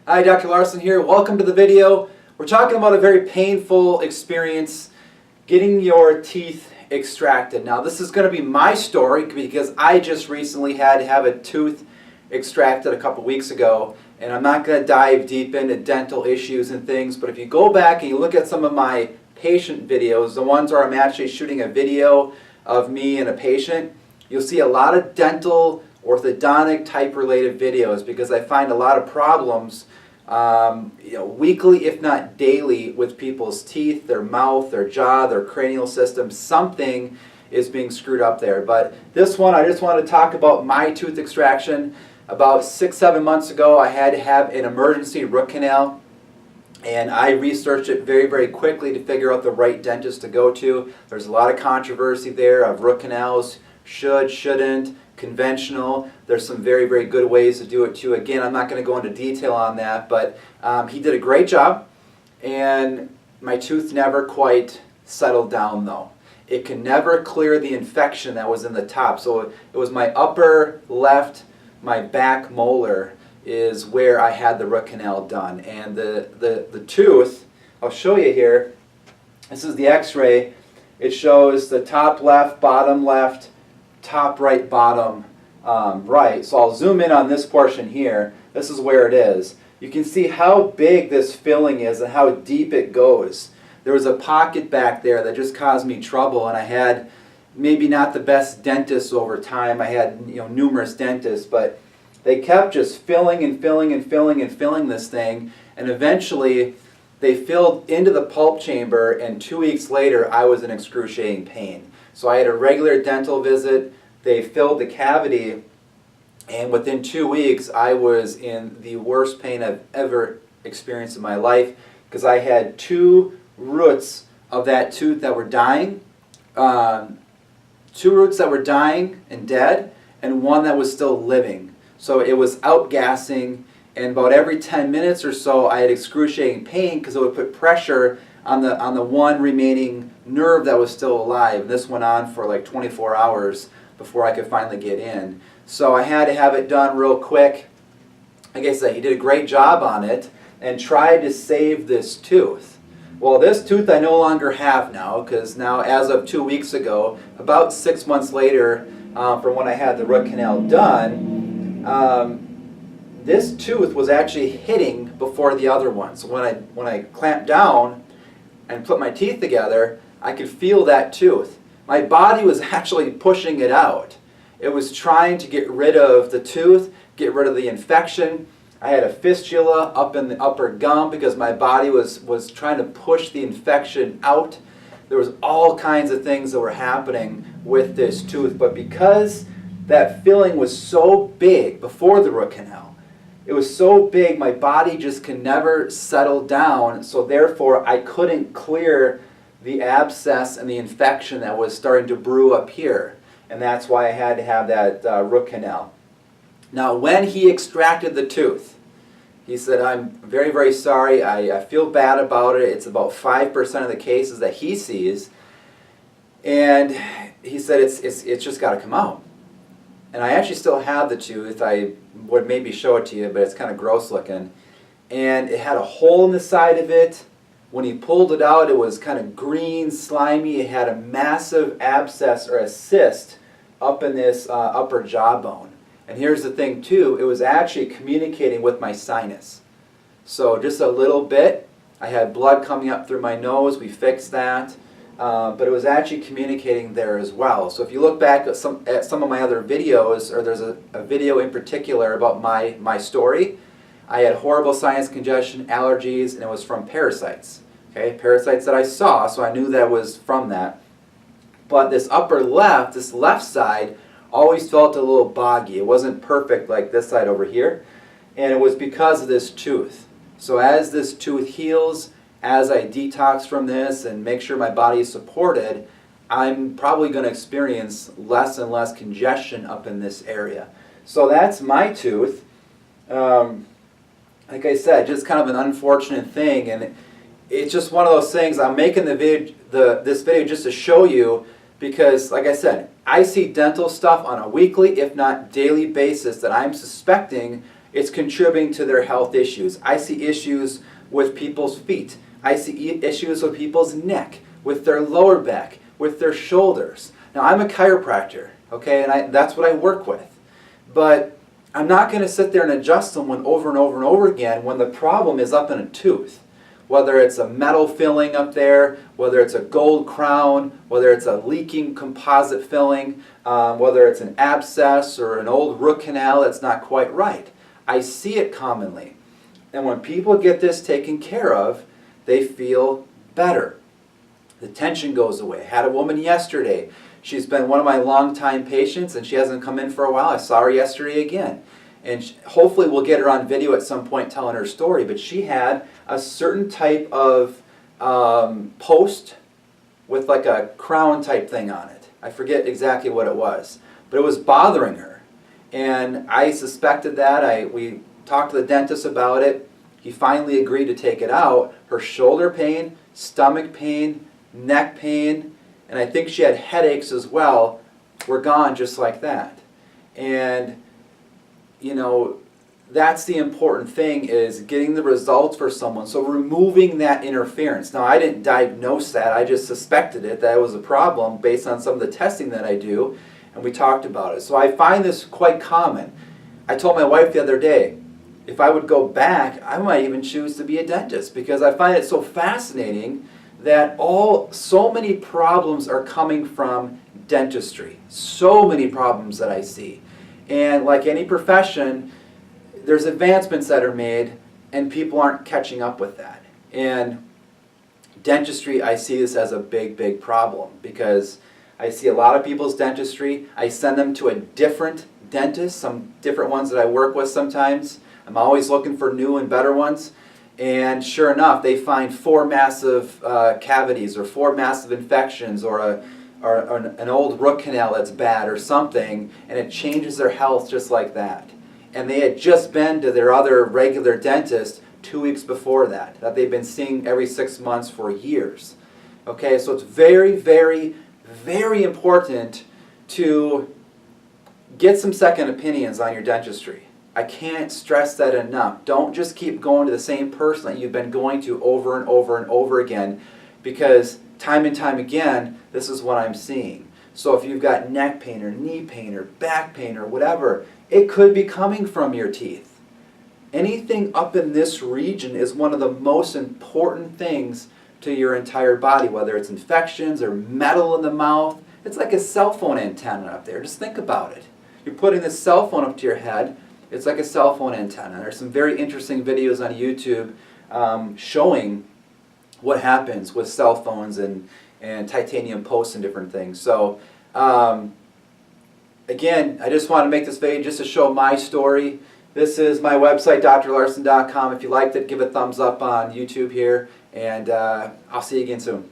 Hi, Dr. Larsen here. Welcome to the video. We're talking about a very painful experience getting your teeth extracted. Now, this is going to be my story because I just recently had to have a tooth extracted a couple weeks ago, and I'm not going to dive deep into dental issues and things, but if you go back and you look at some of my patient videos, the ones where I'm actually shooting a video of me and a patient, you'll see a lot of dental orthodontic type related videos because I find a lot of problems weekly if not daily with people's teeth, their mouth, their jaw, their cranial system. Something is being screwed up there. But this one, I just want to talk about my tooth extraction. About 6-7 months ago, I had to have an emergency root canal, and I researched it very, very quickly to figure out the right dentist to go to. There's a lot of controversy there of root canals, should, shouldn't, conventional. There's some very, very good ways to do it too. Again, I'm not going to go into detail on that, but he did a great job, and my tooth never quite settled down though. It can never clear the infection that was in the top. So it was my upper left, my back molar is where I had the root canal done. And the tooth, I'll show you here, this is the x-ray. It shows the top left, top right, bottom right. So I'll zoom in on this portion here. This is where it is. You can see how big this filling is and how deep it goes. There was a pocket back there that just caused me trouble, and I had maybe not the best dentists over time. I had numerous dentists, but they kept just filling and filling and filling and filling this thing, and eventually they filled into the pulp chamber, and 2 weeks later I was in excruciating pain. So I had a regular dental visit, they filled the cavity, and within 2 weeks I was in the worst pain I've ever experienced in my life because I had 2 roots of that tooth that were dying, 2 roots that were dying and dead, and 1 that was still living. So it was outgassing, and about every 10 minutes or so I had excruciating pain because it would put pressure on the 1 remaining nerve that was still alive. And this went on for like 24 hours before I could finally get in. So I had to have it done real quick. Like I said, he did a great job on it and tried to save this tooth. Well, this tooth I no longer have now because now as of 2 weeks ago, about 6 months later from when I had the root canal done, this tooth was actually hitting before the other one. So when I clamped down and put my teeth together, I could feel that tooth. My body was actually pushing it out. It was trying to get rid of the tooth, get rid of the infection. I had a fistula up in the upper gum because my body was trying to push the infection out. There was all kinds of things that were happening with this tooth, but because that filling was so big before the root canal, it was so big my body just could never settle down, so therefore I couldn't clear the abscess and the infection that was starting to brew up here. And that's why I had to have that root canal. Now when he extracted the tooth, he said, "I'm very, very sorry. I feel bad about it. It's about 5% of the cases that he sees." And he said, it's just got to come out. And I actually still have the tooth. I would maybe show it to you, but it's kind of gross looking. And it had a hole in the side of it. When he pulled it out, it was kind of green, slimy. It had a massive abscess or a cyst up in this upper jawbone. And here's the thing too, it was actually communicating with my sinus. So just a little bit. I had blood coming up through my nose. We fixed that. But it was actually communicating there as well. So if you look back at some of my other videos, or there's a video in particular about my story, I had horrible sinus congestion, allergies, and it was from parasites. Okay, parasites that I saw, so I knew that was from that. But this upper left, this left side, always felt a little boggy. It wasn't perfect like this side over here, and it was because of this tooth. So as this tooth heals, as I detox from this and make sure my body is supported, I'm probably going to experience less and less congestion up in this area. So that's my tooth. Like I said, just kind of an unfortunate thing, and it's just one of those things. I'm making this video just to show you because, like I said, I see dental stuff on a weekly, if not daily basis that I'm suspecting it's contributing to their health issues. I see issues with people's feet. I see issues with people's neck, with their lower back, with their shoulders. Now, I'm a chiropractor, okay, and that's what I work with. But I'm not going to sit there and adjust someone over and over and over again when the problem is up in a tooth. Whether it's a metal filling up there, whether it's a gold crown, whether it's a leaking composite filling, whether it's an abscess or an old root canal that's not quite right. I see it commonly. And when people get this taken care of, they feel better. The tension goes away. I had a woman yesterday. She's been one of my longtime patients, and she hasn't come in for a while. I saw her yesterday again. And hopefully we'll get her on video at some point telling her story. But she had a certain type of post with like a crown type thing on it. I forget exactly what it was. But it was bothering her. And I suspected that. We talked to the dentist about it. He finally agreed to take it out. Her shoulder pain, stomach pain, neck pain, and I think she had headaches as well, were gone just like that. And you know, that's the important thing, is getting the results for someone. So removing that interference. Now, I didn't diagnose that. I just suspected it, that it was a problem based on some of the testing that I do, and we talked about it. So I find this quite common. I told my wife the other day, if I would go back, I might even choose to be a dentist, because I find it so fascinating that so many problems are coming from dentistry. So many problems that I see. And like any profession, there's advancements that are made and people aren't catching up with that. And dentistry, I see this as a big, big problem, because I see a lot of people's dentistry. I send them to a different dentist, some different ones that I work with sometimes. I'm always looking for new and better ones. And sure enough, they find 4 massive cavities or 4 massive infections, or an old root canal that's bad or something, and it changes their health just like that. And they had just been to their other regular dentist 2 weeks before that they've been seeing every 6 months for years. Okay, so it's very, very, very important to get some second opinions on your dentistry. I can't stress that enough. Don't just keep going to the same person that you've been going to over and over and over again, because time and time again, this is what I'm seeing. So if you've got neck pain or knee pain or back pain or whatever, it could be coming from your teeth. Anything up in this region is one of the most important things to your entire body, whether it's infections or metal in the mouth. It's like a cell phone antenna up there. Just think about it. You're putting this cell phone up to your head. It's like a cell phone antenna. There's some very interesting videos on YouTube showing what happens with cell phones and titanium posts and different things. So again, I just want to make this video just to show my story. This is my website, drlarsen.com. If you liked it, give a thumbs up on YouTube here, and I'll see you again soon.